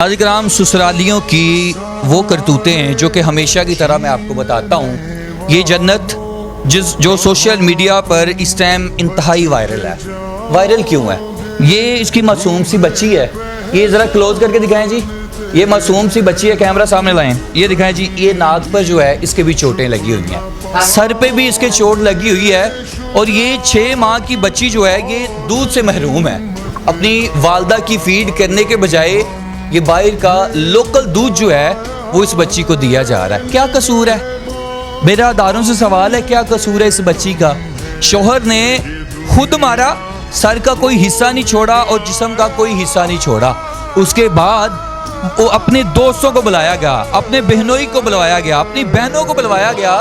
नाज़रीन, ससुरालियों की वो करतूतें हैं जो कि हमेशा की तरह मैं आपको बताता हूँ। ये जन्नत जो सोशल मीडिया पर इस टाइम इंतहाई वायरल है। वायरल क्यों है? ये इसकी मासूम सी बच्ची है। ये ज़रा क्लोज करके दिखाएं जी। ये मासूम सी बच्ची है, कैमरा सामने लाएं। ये दिखाएं जी। ये नाक पर जो है इसके भी चोटें लगी हुई हैं, सर पे भी इसके चोट लगी हुई है। और ये 6 माह की बच्ची जो है ये दूध से महरूम है। अपनी वालदा की फीड करने के बजाय ये बाहर का लोकल दूध जो है वो इस बच्ची को दिया जा रहा है। क्या कसूर है? मेरा दारों से सवाल है, क्या कसूर है इस बच्ची का? शोहर ने खुद मारा, सर का कोई हिस्सा नहीं छोड़ा और जिस्म का कोई हिस्सा नहीं छोड़ा। उसके बाद वो अपने दोस्तों को बुलाया गया, अपने बहनोई को बुलवाया गया, अपनी बहनों को बुलवाया गया,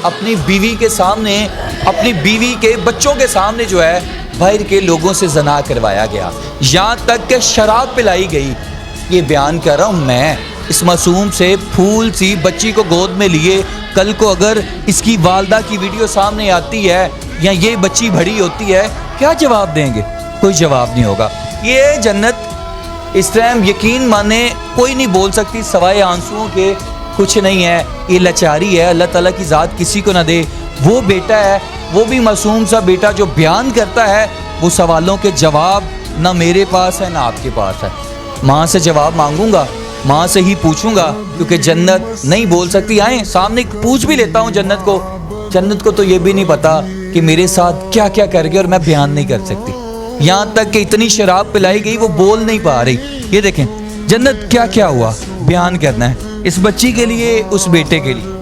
अपनी बीवी के सामने, अपनी बीवी के बच्चों के सामने जो है बाहर के लोगों से जना करवाया गया। यहाँ तक कि शराब पिलाई गई। ये बयान कर रहा हूँ मैं। इस मासूम से फूल सी बच्ची को गोद में लिए कल को अगर इसकी वालदा की वीडियो सामने आती है या ये बच्ची बड़ी होती है, क्या जवाब देंगे? कोई जवाब नहीं होगा। ये जन्नत इस टाइम यकीन माने कोई नहीं बोल सकती सवाए आंसुओं के कुछ नहीं है। ये लाचारी है। अल्लाह ताला की ज़ात किसी को ना दे। वो बेटा है, वो भी मासूम सा बेटा जो बयान करता है, वो सवालों के जवाब ना मेरे पास है ना आपके पास है। माँ से जवाब मांगूंगा, माँ से ही पूछूंगा, क्योंकि जन्नत नहीं बोल सकती। आए सामने पूछ भी लेता हूँ जन्नत को। जन्नत को तो ये भी नहीं पता कि मेरे साथ क्या क्या कर गए और मैं बयान नहीं कर सकती। यहाँ तक कि इतनी शराब पिलाई गई वो बोल नहीं पा रही। ये देखें जन्नत क्या क्या हुआ, बयान करना है इस बच्ची के लिए, उस बेटे के लिए।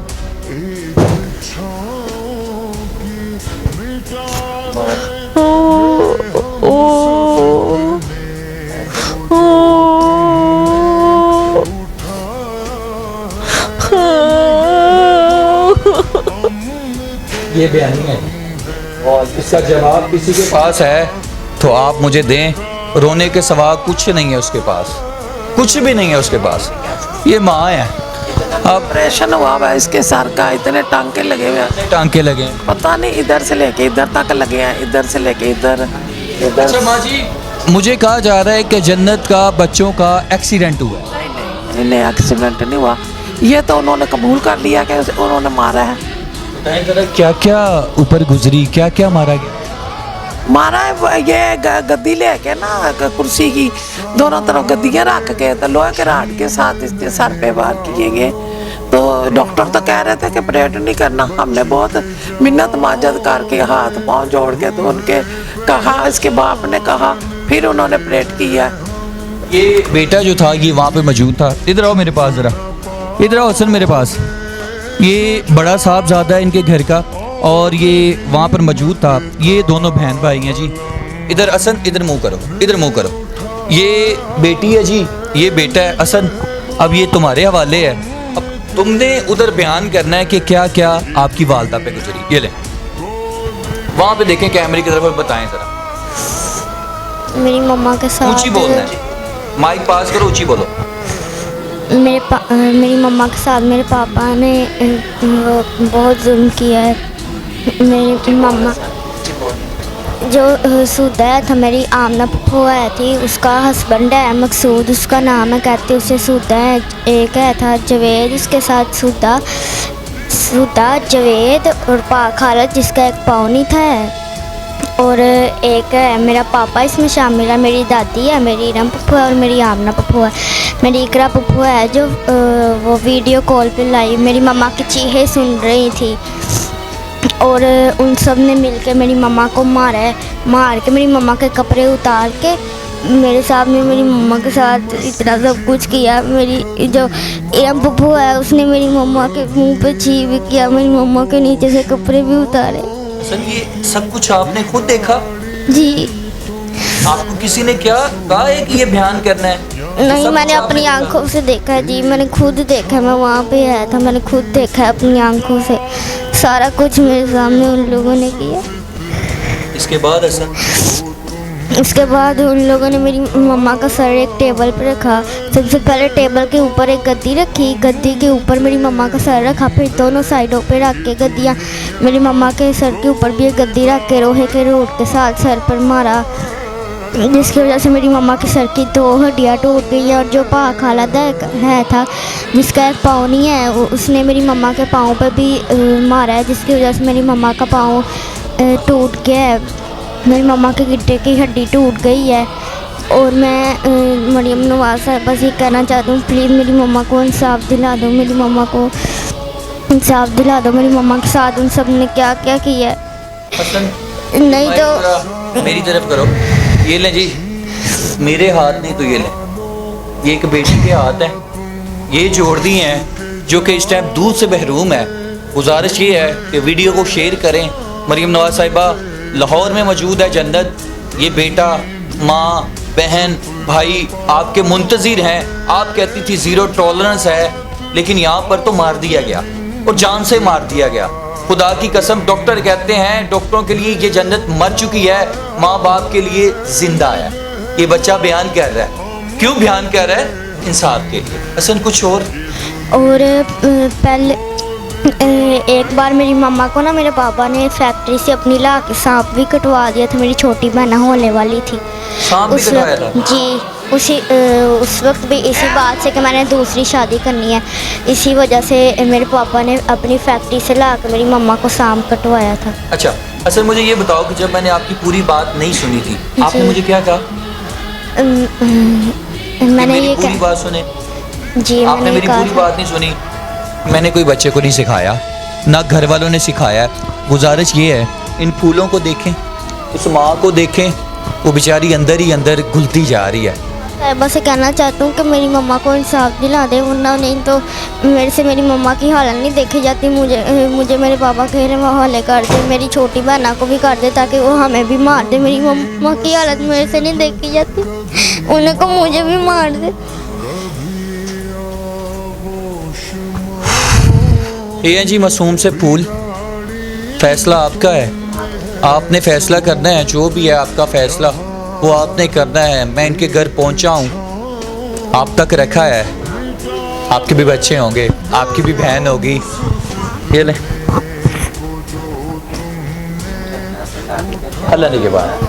ये बयानी है और इसका जवाब किसी के पास है तो आप मुझे दें। रोने के सिवा कुछ नहीं है उसके पास, कुछ भी नहीं है उसके पास। ये माँ है। अब ऑपरेशन हुआ है इसके सर का, इतने टांके लगे हुए हैं। टांके लगे, पता नहीं इधर से लेके इधर तक लगे हैं, इधर से लेके इधर। अच्छा माँ जी, मुझे कहा जा रहा है कि जन्नत का बच्चों का एक्सीडेंट हुआ है। नहीं, एक्सीडेंट नहीं हुआ। ये तो उन्होंने कबूल कर लिया कि उन्होंने मारा है। क्या क्या ऊपर गुजरी, क्या क्या मारा गया? मारा है ये गद्दी लेके ना, कुर्सी की दोनों तरफ गद्दियाँ रख के तो लोहे के राड के साथ इसके सर पे वार किए गए। तो डॉक्टर तो कह रहे थे कि ऑपरेट नहीं करना। हमने बहुत मिन्नत माजद करके हाथ पाँव जोड़ के तो उनके कहा, इसके बाप ने कहा, फिर उन्होंने ऑपरेट किया। ये बेटा जो था ये वहाँ पे मौजूद था। इधर आओ मेरे पास ज़रा, इधर आओ हसन मेरे पास। ये बड़ा साहबजादा है इनके घर का और ये वहाँ पर मौजूद था। ये दोनों बहन भाई हैं जी। इधर हसन, इधर मुँह करो, इधर मुँह करो। ये बेटी है जी, ये बेटा है हसन। अब ये तुम्हारे हवाले है। अब तुमने उधर बयान करना है कि क्या क्या आपकी वालदा पे गुजरी। ये लें, वहाँ पे देखें कैमरे की तरफ और बताएं ज़रा। मेरी मम्मा के साथ ऊंची बोलना है, माइक पास करो, ऊंची बोलो। मेरी मम्मा के साथ मेरे पापा ने बहुत जुल्म किया है। मेरी मम्मा जो सुदा था, मेरी आमना फूफा है थी, उसका हस्बैंड है मकसूद, उसका नाम है, कहते उसे सुदा है। एक है था जवेद, उसके साथ सुदा जवेद और खालद जिसका एक पाँव नहीं था। और एक है मेरा पापा इसमें शामिल है। मेरी दादी है, मेरी इरम पप्पू है और मेरी आमना पप्पू है। मेरी इकरा पप्पू है जो वो वीडियो कॉल पे लाई मेरी मम्मा की चीखें सुन रही थी। और उन सब ने मिलकर मेरी मम्मा को मारा है। मार के मेरी मम्मा के कपड़े उतार के मेरे सामने मेरी मम्मा के साथ इतना सब कुछ किया। मेरी जो इरम पप्पू है उसने मेरी मम्मा के मुंह पे छी भी किया, मेरी मम्मा के नीचे से कपड़े भी उतारे। सर ये सब कुछ आपने खुद देखा? जी। आपको किसी ने क्या कहा है कि ये बयान करना है? नहीं, मैंने अपनी आंखों से देखा है जी। मैंने खुद देखा, मैं वहाँ पे आया था, मैंने खुद देखा है अपनी आंखों से। सारा कुछ मेरे सामने उन लोगों ने किया। इसके बाद ऐसा उसके बाद उन लोगों ने मेरी मम्मा का सर एक टेबल पर रखा। सबसे पहले टेबल के ऊपर एक गद्दी रखी, गद्दी के ऊपर मेरी मम्मा का सर रखा, फिर दोनों साइडों पे रख के गद्दियाँ मेरी मम्मा के सर के ऊपर भी एक गद्दी रख के लोहे के रोड के साथ सर पर मारा। जिसकी वजह से मेरी मम्मा की सर की 2 हड्डियाँ टूट गई है। और जो खाला है था जिसका एक पाँव नहीं है, उसने मेरी मम्मा के पाँव पर भी मारा है, जिसकी वजह से मेरी मम्मा का पाँव टूट गया है। मेरी मम्मा के गिट्टे की हड्डी टूट गई है। और मैं मरियम नवाज साहिबा से कहना चाहती हूँ, प्लीज़ मेरी मम्मा को इंसाफ दिला दो, मेरी मम्मा को इंसाफ दिला दो। मेरी मम्मा के साथ उन सब ने क्या क्या किया है। नहीं तो मेरी तरफ करो, ये लें जी, मेरे हाथ नहीं तो ये लें, ये एक बेटी के हाथ हैं, ये जोड़ दिए हैं जो कि इस टाइम दूध से महरूम है। गुजारिश ये है कि वीडियो को शेयर करें। मरियम नवाज साहिबा लाहौर में मौजूद है जन्नत, ये बेटा, माँ, बहन, भाई आपके मुंतज़िर हैं। आप कहती थी ज़ीरो टॉलरेंस है, लेकिन यहाँ पर तो मार दिया गया और जान से मार दिया गया। खुदा की कसम, डॉक्टर कहते हैं डॉक्टरों के लिए ये जन्नत मर चुकी है, माँ बाप के लिए जिंदा है। ये बच्चा बयान कर रहा है, क्यों बयान कर रहा है? इंसाफ के लिए। असल कुछ और पहले एक बार मेरी मम्मा को ना मेरे पापा ने फैक्ट्री से अपनी ला के सांप भी कटवा दिया था। मेरी छोटी बहन होने वाली थी, सांप भी कटवाया था जी। उस वक्त भी इसी बात से कि मैंने दूसरी शादी करनी है, इसी वजह से मेरे पापा ने अपनी फैक्ट्री से ला के मेरी मम्मा को सांप कटवाया था। अच्छा, असल मुझे ये बताओ कि जब मैंने आपकी पूरी बात नहीं सुनी थी, आपने मुझे क्या कहा? मैंने ये पूरी बात सुने जी, आपने मेरी पूरी बात नहीं सुनी। मैंने कोई बच्चे को नहीं सिखाया, ना घर वालों ने सिखाया। गुजारिश ये है, इन फूलों को देखें, उस माँ को देखें, वो बेचारी अंदर ही अंदर घुलती जा रही है। बस कहना चाहती हूँ कि मेरी मम्मा को इंसाफ दिला दे, वरना नहीं तो मेरे से मेरी मम्मा की हालत नहीं देखी जाती। मुझे मेरे पापा के हवाले कर दे, मेरी छोटी बहना को भी कर दे, ताकि वो हमें भी मार दे। मेरी मम्मा की हालत मेरे से नहीं देखी जाती, उन्हें को मुझे भी मार दे। ये हैं जी मासूम से फूल, फैसला आपका है, आपने फैसला करना है। जो भी है आपका फैसला वो आपने करना है। मैं इनके घर पहुंचा हूँ, आप तक रखा है। आपके भी बच्चे होंगे, आपकी भी बहन होगी। ये ले, अल्लाह ने के बाद